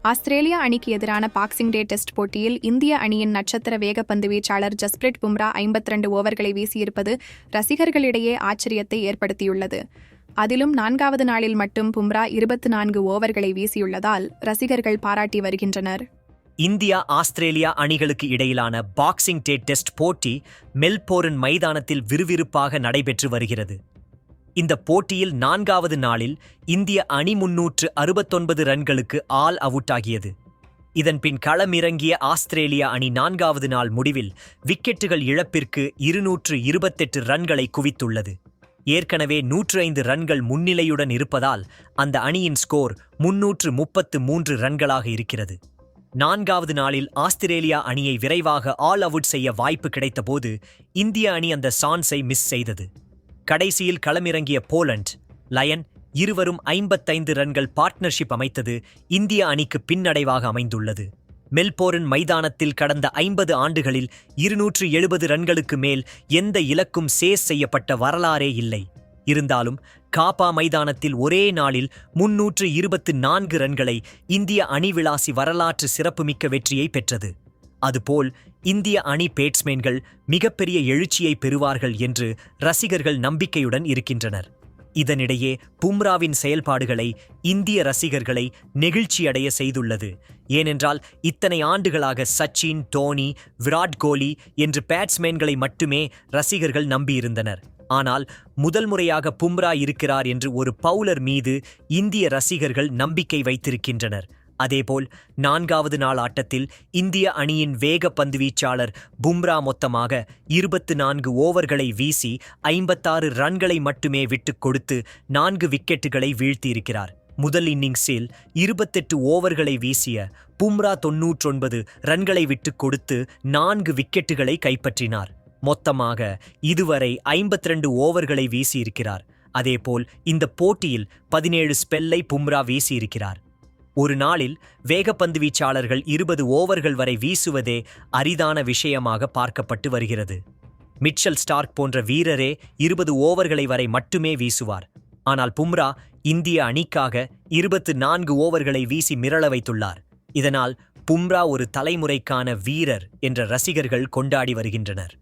Australia அணிக்கு எதிரான boxing டே test போட்டியில் இந்திய அணியின் நட்சத்திர வேகப்பந்து வீச்சாளர் ஜஸ்பிரிட் பும்ரா 52 ஓவர்களை வீசியிருப்பது ரசிகர்களிடையே ஆச்சரியத்தை ஏற்படுத்தியுள்ளது. அதிலும் 4வது நாளில் மட்டும் பும்ரா 24 ஓவர்களை வீசியுள்ளதால் ரசிகர்கள் பாராட்டி வருகின்றனர். இந்தியா ஆஸ்திரேலியா அணிகளுக்கு இடையிலான பாக்ஸிங் டே டெஸ்ட் போட்டி மெல்போர்ன் மைதானத்தில் விறுவிறுப்பாக நடைபெற்று வருகிறது. இந்த போட்டியில் 4வது நாளில் இந்திய அணி 369 ரன்களுக்கு ஆல் அவுட் ஆகியது. இதன்பின் களமிறங்கிய ஆஸ்திரேலியா அணி 4வது நாள் முடிவில் விக்கெட்டுகள் இழப்பிற்கு 228 ரன்களை குவித்துள்ளது. ஏற்கனவே 105 ரன்கள் முன்னிலையுடன் இருப்பதால் அந்த அணியின் ஸ்கோர் 333 ரன்களாக இருக்கிறது. 4வது நாளில் ஆஸ்திரேலியா அணியை விரைவாக ஆல் அவுட் செய்ய வாய்ப்பு கிடைத்தபோது இந்திய அணி அந்த சான்ஸை மிஸ் செய்தது. கடைசியில் களமிறங்கிய போலண்ட், லயன் இருவரும் 55 ரன்கள் பார்ட்னர்ஷிப் அமைத்தது இந்திய அணிக்கு பின்னடைவாக அமைந்துள்ளது. மெல்போர்ன் மைதானத்தில் கடந்த 50 ஆண்டுகளில் 270 ரன்களுக்கு மேல் எந்த இலக்கும் சேஸ் செய்யப்பட்ட வரலாறே இல்லை. இருந்தாலும் காபா மைதானத்தில் ஒரே நாளில் 324 ரன்களை இந்திய அணி விளாசி வரலாற்று சிறப்புமிக்க வெற்றியை பெற்றது. அதுபோல் இந்திய அணி பேட்ஸ்மேன்கள் மிகப்பெரிய எழுச்சியை பெறுவார்கள் என்று ரசிகர்கள் நம்பிக்கையுடன் இருக்கின்றனர். இதனிடையே பும்ராவின் செயல்பாடுகளை இந்திய ரசிகர்களை நெகிழ்ச்சியடைய செய்துள்ளது. ஏனென்றால் இத்தனை ஆண்டுகளாக சச்சின், டோனி, விராட் கோலி என்று பேட்ஸ்மேன்களை மட்டுமே ரசிகர்கள் நம்பியிருந்தனர். ஆனால் முதல் முறையாக பும்ரா இருக்கிறார் என்று ஒரு பவுலர் மீது இந்திய ரசிகர்கள் நம்பிக்கை வைத்திருக்கின்றனர். அதேபோல் 4வது நாள் ஆட்டத்தில் இந்திய அணியின் வேக பந்துவீச்சாளர் பும்ரா மொத்தமாக 24 ஓவர்களை வீசி 56 ரன்களை மட்டுமே விட்டுக் கொடுத்து 4 விக்கெட்டுகளை வீழ்த்தியிருக்கிறார். முதல் இன்னிங்ஸில் 28 ஓவர்களை வீசிய பும்ரா 99 ரன்களை விட்டுக் கொடுத்து 4 விக்கெட்டுகளை கைப்பற்றினார். மொத்தமாக இதுவரை 52 ஓவர்களை வீசியிருக்கிறார். அதேபோல் இந்த போட்டியில் 17 ஸ்பெல்லை பும்ரா வீசியிருக்கிறார். ஒரு நாளில் வேகப்பந்து வீச்சாளர்கள் 20 ஓவர்கள் வரை வீசுவதே அரிதான விஷயமாக பார்க்கப்பட்டு வருகிறது. மிச்சல் ஸ்டார்க் போன்ற வீரரே 20 ஓவர்களை வரை மட்டுமே வீசுவார். ஆனால் பும்ரா இந்திய அணிக்காக 24 ஓவர்களை வீசி மிரள வைத்துள்ளார். இதனால் பும்ரா ஒரு தலைமுறைக்கான வீரர் என்ற ரசிகர்கள் கொண்டாடி வருகின்றனர்.